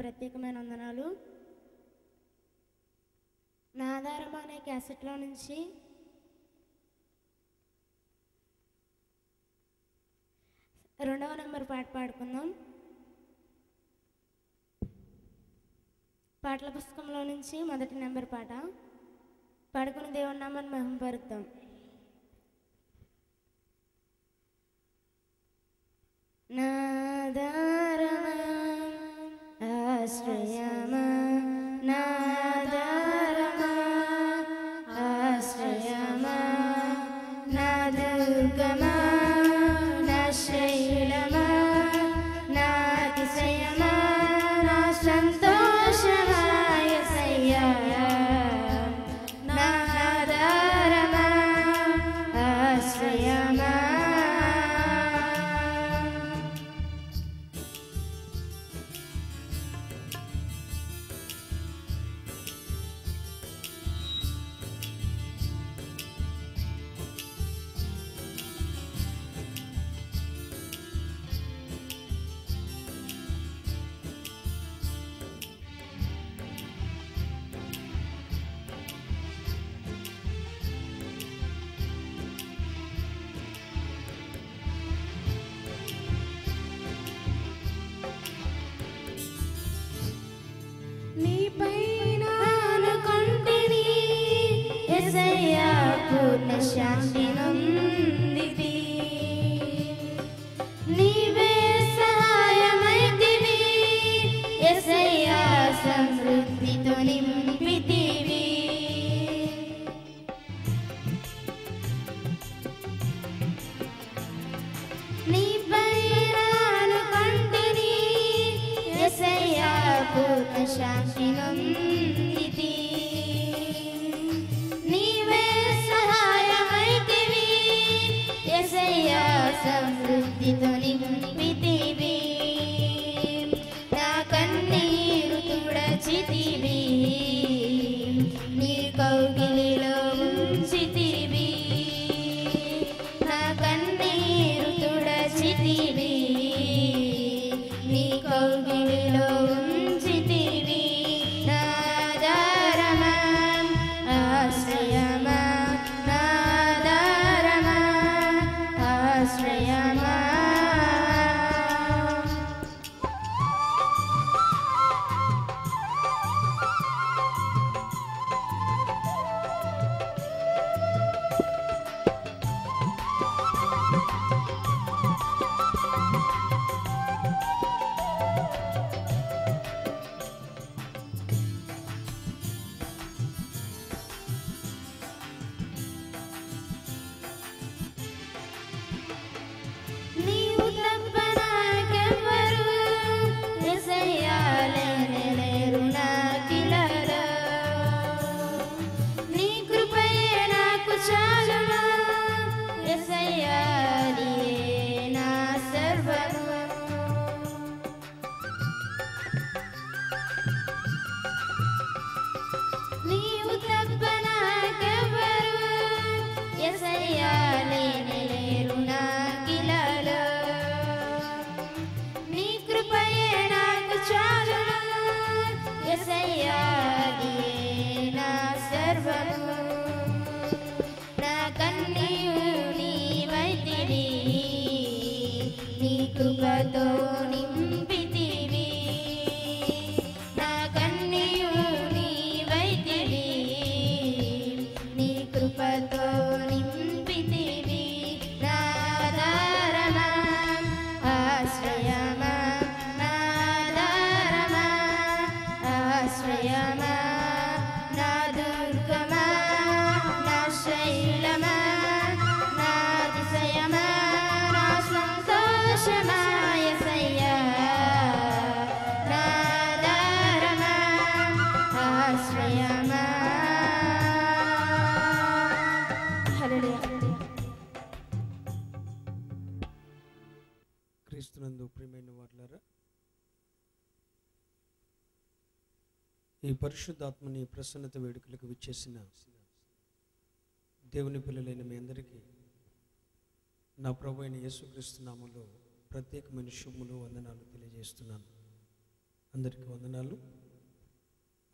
ప్రత్యేకమైన వందనాలు. నా ఆధారం అనే క్యాసెట్లో నుంచి రెండవ నెంబర్ పాట పాడుకుందాం. పాటల పుస్తకంలో నుంచి మొదటి నెంబర్ పాట పాడుకుని దేవుని నామాన్ని మహిమపరుద్దాం. నాదారమా ఆశ్రయమా నాదారమా ఆశ్రయమా నా దుర్గమా నా శైలమా నా అతిశయమా నా సంతోషమా యేసయ్యా నాదారమా ఆశ్రయమా. నీపైన అనుకొంటిని యేసయ్యా పూర్ణ శాంతి నొందితి నీవే సహాయమైతివి యేసయ్యా సమృద్ధితో నింపితివి నీపైన అనుకొంటిని యేసయ్యా పూర్ణ శాంతి నొందితి నీవే సహాయమైతివి యేసయ్యా సమృద్ధితో నింపితివి నా కన్నీరు తుడచితివి నీ కౌగిలిలో ఉంచితివి నా కన్నీరు తుడచితివి నీ కౌగిలిలో ఉంచితివి నాదారమా ఆశ్రయమా నాదారమా ఆశ్రయమా. నీవు తప్ప నాకెవ్వరు యేసయ్యా లేరు నాకిలలో నీ కృపయే నాకు చాలును యేసయ్యా నీయే నా సర్వము నీవు తప్ప నాకెవ్వరు యేసయ్యా లేరు నాకిలలో నీ కృపయే నాకు చాలును యేసయ్యా నీయే నా సర్వము నా కన్నీరు నీవైతివి నీ కృపతో నింపితివి నా కన్నీరు నీవైతివి నీ కృపతో నింపితివి నాదారమా ఆశ్రయమా నాదారమా ఆశ్రయమా నా దుర్గమా నా శైలమా నా అతిశయమా నా సంతోషమా యేసయ్యా నాదారమా ఆశ్రయమా. హల్లెలూయా. క్రీస్తునందు ప్రియమైన వారులారా, ఈ పరిశుద్ధాత్మని ప్రసన్నత వేడుకలకు విచ్చేసిన దేవుని పిల్లలైన మీ అందరికీ నా ప్రభు అయిన యేసుక్రీస్తు నామములో ప్రత్యేకమైన శుభములు వందనాలు తెలియజేస్తున్నాను. అందరికీ వందనాలు.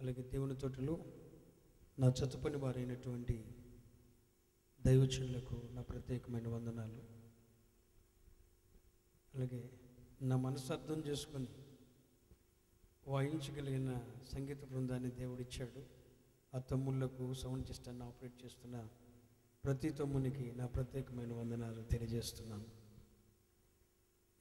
అలాగే దేవుని తోటలో నా చదువుపని వారైనటువంటి దైవజనులకు నా ప్రత్యేకమైన వందనాలు. అలాగే నా మనసు అర్థం చేసుకొని వాయించగలిగిన సంగీత బృందాన్ని దేవుడిచ్చాడు. ఆ తమ్ముళ్లకు సౌండ్ సిస్టమ్ని ఆపరేట్ చేస్తున్న ప్రతి తమ్మునికి నా ప్రత్యేకమైన వందనాలు తెలియజేస్తున్నాను.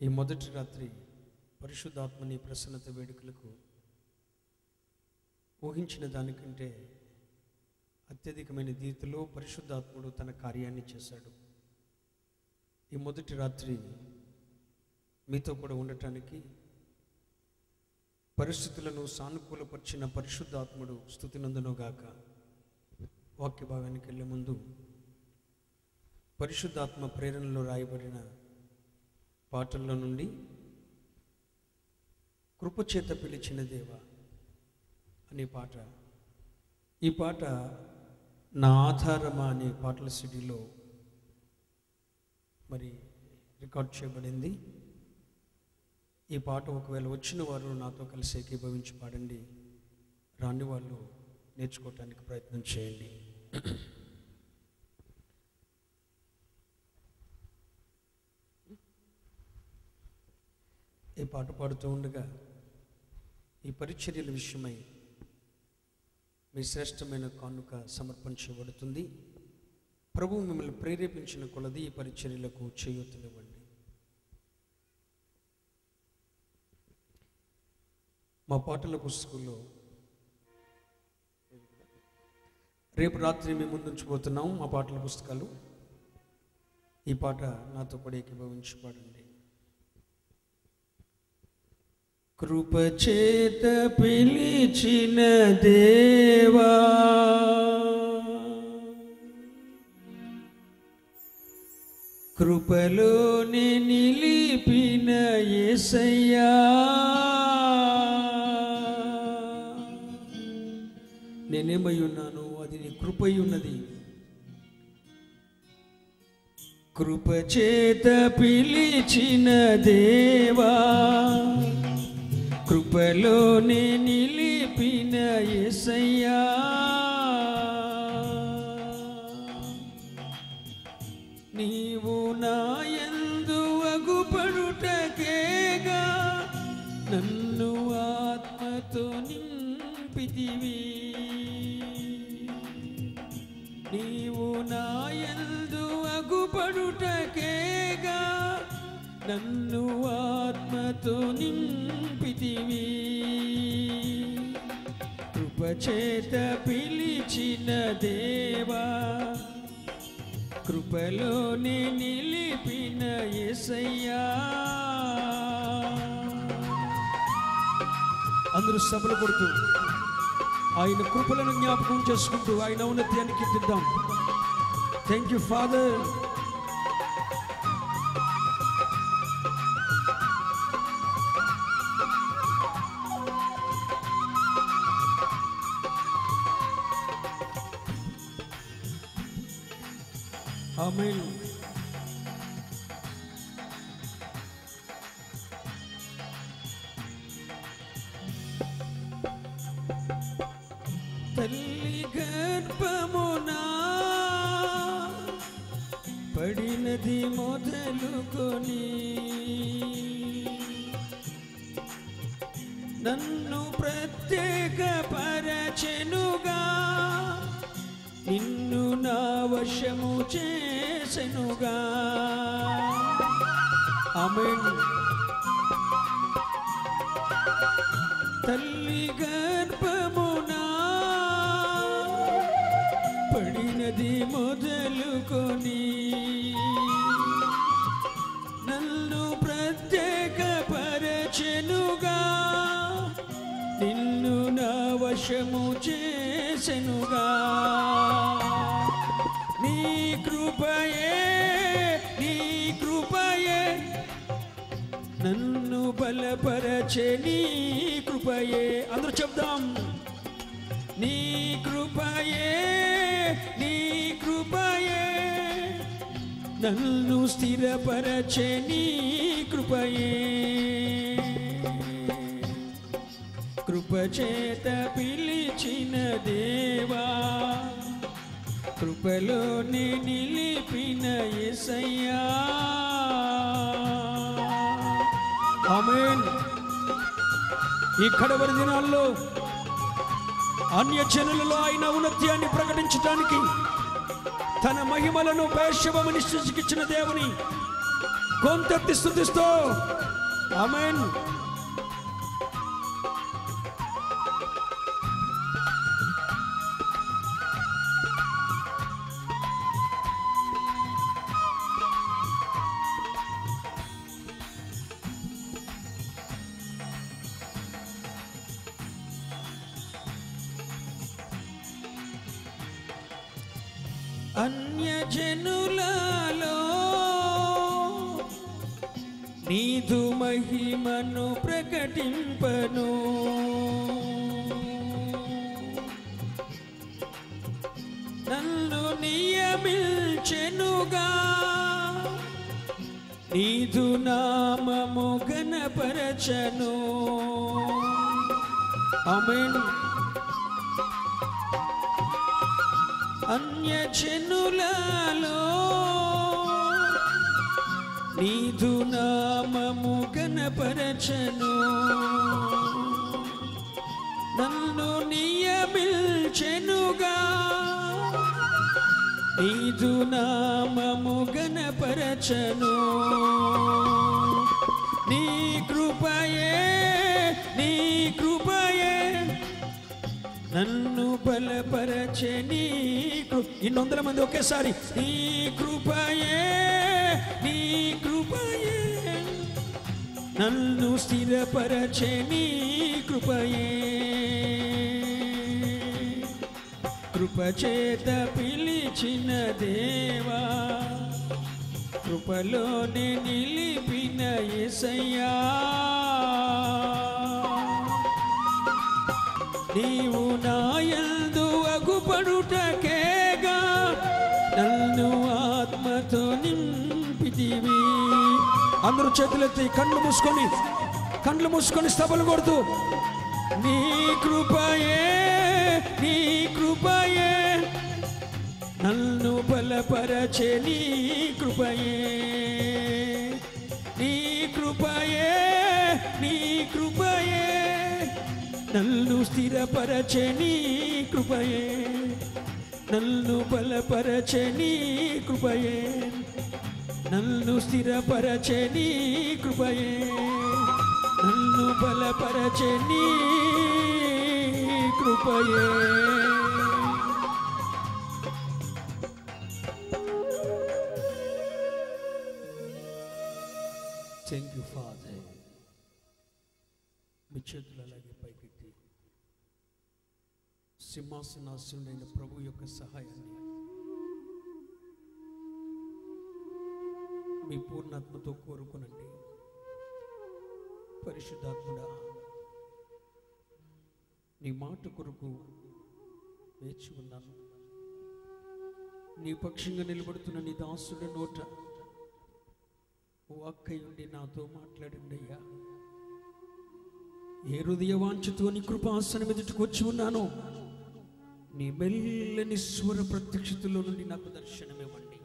ఈ మొదటి రాత్రి పరిశుద్ధాత్మని ప్రసన్నత వేడుకలకు ఊహించిన దానికంటే అత్యధికమైన రీతిలో పరిశుద్ధాత్ముడు తన కార్యాన్ని చేశాడు. ఈ మొదటి రాత్రి మీతో కూడా ఉండటానికి పరిస్థితులను సానుకూలపరిచిన పరిశుద్ధాత్ముడు స్తుతినందునుగాక. వాక్య భాగానికి వెళ్ళే ముందు పరిశుద్ధాత్మ ప్రేరణలో రాయబడిన పాటల్లో నుండి కృపచేత పిలిచిన దేవ అనే పాట, ఈ పాట నా ఆధారమా అనే పాటల సిడీలో మరి రికార్డ్ చేయబడింది. ఈ పాట ఒకవేళ వచ్చిన వారు నాతో కలిసి ఏకీభవించి పాడండి, రాని వాళ్ళు నేర్చుకోవటానికి ప్రయత్నం చేయండి. ఈ పాట పాడుతూ ఉండగా ఈ పరిచర్యల విషయమై మీ శ్రేష్టమైన కానుక సమర్పించబడుతుంది. ప్రభువు మిమ్మల్ని ప్రేరేపించిన కొలది ఈ పరిచర్యలకు చేయూతనివ్వండి. మా పాటల పుస్తకంలో రేపు రాత్రి మేము ముందుంచబోతున్నాం మా పాటల పుస్తకాలు. ఈ పాట నాతో కూడా ఏకీభవించి పాడండి. కృపచేత పిలిచిన దేవా, కృపలోనే నిలిపిన యేసయ్యా, నేనేమై ఉన్నాను అది నీ కృపై ఉన్నది. కృపచేత పిలిచిన దేవా, కృపలోనే నిలిపిన యేసయ్యా, నీవు నాయందు అగుపడుటకేగా నన్ను ఆత్మతో నింపితివి. నీవు నాయందు అగుపడుటకేగా నన్ను ఆత్మతో నింపితివి. కృపచేత పిలిచిన దేవా, కృపలోనే నిలిపిన యేసయ్యా. అందరూ సభలు కొడుతూ ఆయన కృపలను జ్ఞాపకం చేసుకుంటూ ఆయన ఔన్నత్యాన్ని కీర్తిద్దాం. Thank you father. ఆమేన్. తల్లి గర్భమునా పడినది మొదలుకొని నన్ను ప్రత్యేక పరచెనుగా, నిన్ను నా వశము చేసెనుగా. ఆమేన్. తల్లి గర్భమునా పడినది మొదలుకొని నన్ను ప్రత్యేక పరచెనుగా, నిన్ను నా వశము చేసెనుగా. నీ కృపయే, నీ కృపయే నన్ను బలపరచే, నీ కృపయే. అందరూ చెప్దాం. నీ కృపయే, నీ కృపయే నన్ను స్థిరపరచే, నీ కృపయే. కృపచేత పిలిచిన దేవా, కృపలోనే నిలిపిన యేసయ్యా. ఆమేన్. ఈ కడవరి దినాల్లో అన్యజనులలో ఆయన ఔన్నత్యాన్ని ప్రకటించడానికి తన మహిమలను బేర్షెబను సృష్టించిన దేవుని గొంతెత్తి స్తుతిస్తూ ఆమేన్. అన్యజనులలో నీదు మహిమను ప్రకటింపను, నన్ను నియమించెనుగా నీదు నామము ఘనపరచను. ఆమేన్. అన్యజనులలో నీదు నామము ఘనపరచను, నన్ను నియమించెనుగా నీదు నామము ఘనపరచను. నీ కృపయే నన్ను బలపరచే. నీకు 200 మంది ఒకేసారి. నీ కృపయే నన్ను స్థిరపరచే. నీ కృపయే కృపచేత పిలిచిన దేవా, కృపలోనే నిలిపిన యేసయ్యా. నీవు నాయందు అగుపడుటకేగా నన్ను ఆత్మతో నింపితివి. అందరూ చేతులెత్తి కళ్ళు మూసుకొని స్తబలు కొడుతూ నీ కృపయే నన్ను బలపరచే. నీ కృపయే నన్ను స్థిరపరచే. నీ కృపయే నన్ను బలపరచే. నీ కృపయే నన్ను స్థిరపరచే. నీ కృపయే నన్ను బలపరచే. నీ కృపయే. Thank you father. మీ చేతులు అలాగే పైకెత్తి సింహాసనాసనుడైన ప్రభు యొక్క సహాయాన్ని మీ పూర్ణాత్మతో కోరుకునండి. పరిశుద్ధాత్ముడా, నీ మాట కొరకు వేచి ఉన్నాను. నీ పక్షంగా నిలబడుతున్న నీ దాసుడి నోట వాక్కయుండి నాతో మాట్లాడండి అయ్యా. ఏ హృదయ వాంఛతో నీ కృపాసనం ఎదుటికి వచ్చి ఉన్నానో నీ మెల్లని స్వర ప్రత్యక్షతలో నుండి నాకు దర్శనమివ్వండి.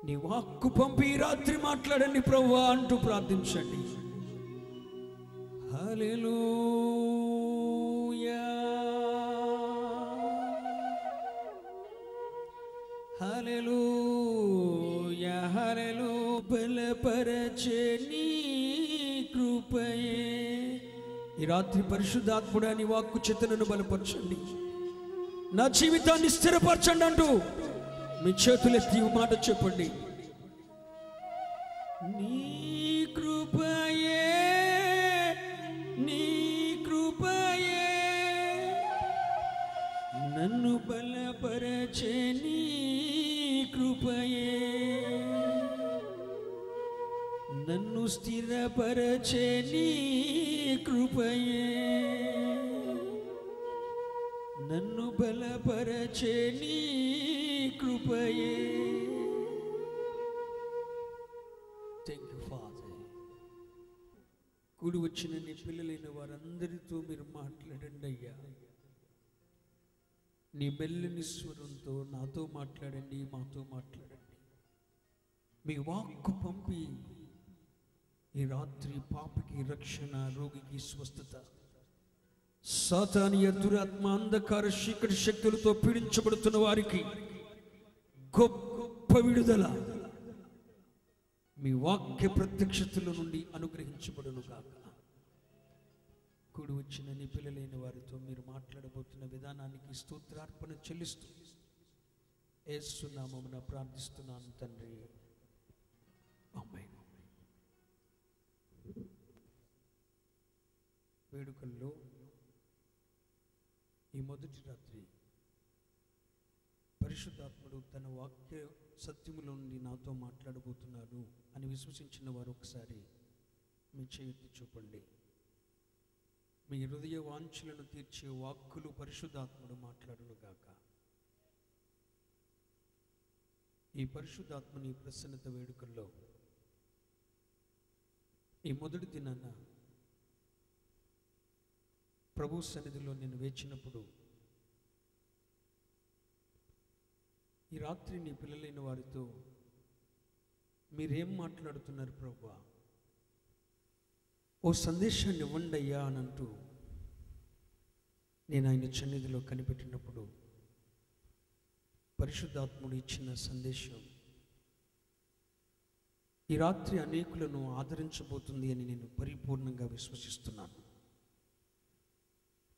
నీ వాక్కు పంపి రాత్రి మాట్లాడండి ప్రభువా అంటూ ప్రార్థించండి. హల్లెలూయా హల్లెలూయా హల్లెలూయా. బలపరచే నీ కృపయే. ఈ రాత్రి పరిశుద్ధాత్ముడా నీ వాక్కు చేతనను బలపరచండి, నా జీవితాన్ని స్థిరపరచండి అంటూ మీ చేతులెత్తి మాట చెప్పండి. నీ కృపయే నన్ను బలపరచే. నీ కృపయే నన్ను స్థిరపరచే. నీ కృపయే నన్ను బలపరచే. నీ కృపయే. Thank you father. కూడి వచ్చిన నీ పిల్లలైన వారందరితో మీరు మాట్లాడండి అయ్యా. నీ మెల్లని స్వరంతో నాతో మాట్లాడండి, మాతో మాట్లాడండి. మీ వాక్కు పంపి ఈ రాత్రి పాపికి రక్షణ, రోగికి స్వస్థత, సాతానీయ దురాత్మ అంధకార చీకటి శక్తులతో పీడించబడుతున్న వారికి గొప్ప విడుదల మీ వాక్య ప్రత్యక్షతల నుండి అనుగ్రహించబడును గాక. కూడి వచ్చిన నీ పిల్లలైన వారితో మీరు మాట్లాడబోతున్న విధానానికి స్తోత్రార్పణ చెల్లిస్తూ యేసు నామమున ప్రార్థిస్తున్నాను తండ్రి, ఆమేన్. వేడుకల్లో ఈ మొదటి రాత్రి పరిశుద్ధాత్ముడు తన వాక్య సత్యములో నుండి నాతో మాట్లాడబోతున్నాడు అని విశ్వసించిన వారు ఒకసారి మీ చేతి చూపండి. మీ హృదయ వాంఛలను తీర్చే వాక్కులు పరిశుద్ధాత్ముడు మాట్లాడును గాక. ఈ పరిశుద్ధాత్మని ప్రసన్నత వేడుకల్లో ఈ మొదటి దినాన ప్రభు సన్నిధిలో నేను వేచినప్పుడు ఈ రాత్రి నీ పిల్లలైన వారితో మీరేం మాట్లాడుతున్నారు ప్రభువా, ఓ సందేశాన్ని ఇవ్వండి అయ్యా అని అంటూ నేను ఆయన సన్నిధిలో కనిపెట్టినప్పుడు పరిశుద్ధాత్ముడు ఇచ్చిన సందేశం ఈ రాత్రి అనేకులను ఆదరించబోతుంది అని నేను పరిపూర్ణంగా విశ్వసిస్తున్నాను.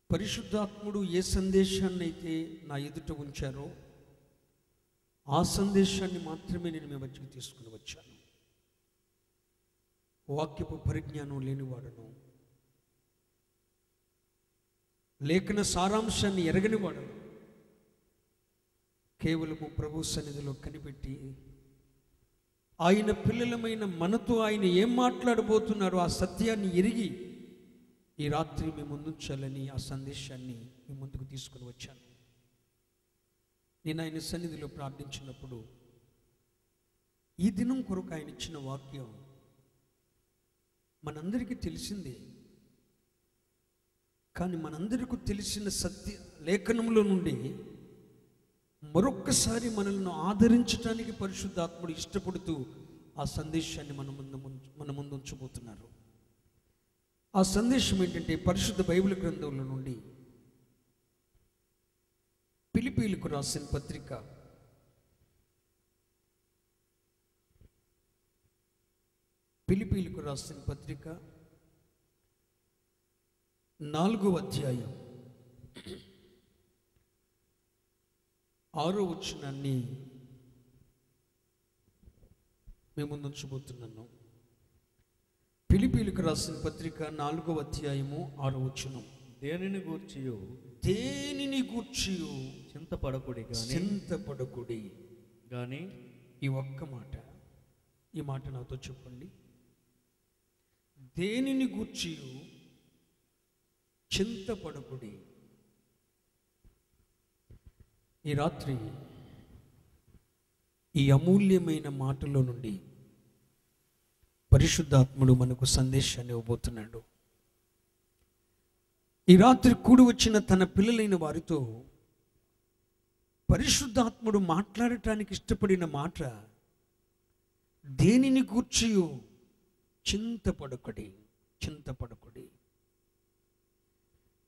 పరిశుద్ధాత్ముడు ఏ సందేశాన్ని అయితే నా ఎదుట ఉంచారో ఆ సందేశాన్ని మాత్రమే నేను మీ మధ్యకి తీసుకుని వచ్చాను. వాక్యపు పరిజ్ఞానం లేనివాడను, లేఖన సారాంశాన్ని ఎరగనివాడను, కేవలము ప్రభు సన్నిధిలో కనిపెట్టి ఆయన పిల్లలమైన మనతో ఆయన ఏం మాట్లాడబోతున్నారో ఆ సత్యాన్ని ఎరిగి ఈ రాత్రి మీ ముందుంచాలని ఆ సందేశాన్ని మీ ముందుకు తీసుకుని వచ్చాను. నేను ఆయన సన్నిధిలో ప్రార్థించినప్పుడు ఈ దినం కొరకు ఆయన ఇచ్చిన వాక్యం మనందరికీ తెలిసిందే. కానీ మనందరికీ తెలిసిన సత్య లేఖనంలో నుండి మరొక్కసారి మనల్ని ఆదరించడానికి పరిశుద్ధాత్ముడు ఇష్టపడుతూ ఆ సందేశాన్ని మన ముందు ఉంచబోతున్నారు. ఆ సందేశం ఏంటంటే పరిశుద్ధ బైబిల్ గ్రంథంలో నుండి ఫిలిప్పీయులకు రాసిన పత్రిక 4వ అధ్యాయం 6వ వచనాన్ని మేము ముందుంచబోతున్నాను. ఫిలిప్పీయులకు రాసిన పత్రిక 4వ అధ్యాయము 6వ వచనం. దేనిని గూర్చియు చింతపడకుడి గాని ఈ ఒక్క మాట, ఈ మాట నాతో చెప్పండి. దేనిని గూర్చియు చింతపడకుడి. ఈ రాత్రి ఈ అమూల్యమైన మాటలో నుండి పరిశుద్ధాత్ముడు మనకు సందేశాన్ని ఇవ్వబోతున్నాడు. ఈ రాత్రి కూడి వచ్చిన తన పిల్లలైన వారితో పరిశుద్ధాత్ముడు మాట్లాడటానికి ఇష్టపడిన మాట, దేనిని గూర్చియు చింతపడకుడి.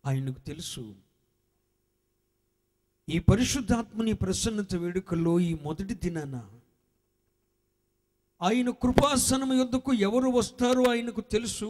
ఆయనకు తెలుసు ఈ పరిశుద్ధాత్మని ప్రసన్నత వేడుకల్లో ఈ మొదటి దినాన ఆయన కృపాసనం యొద్దకు ఎవరు వస్తారో ఆయనకు తెలుసు.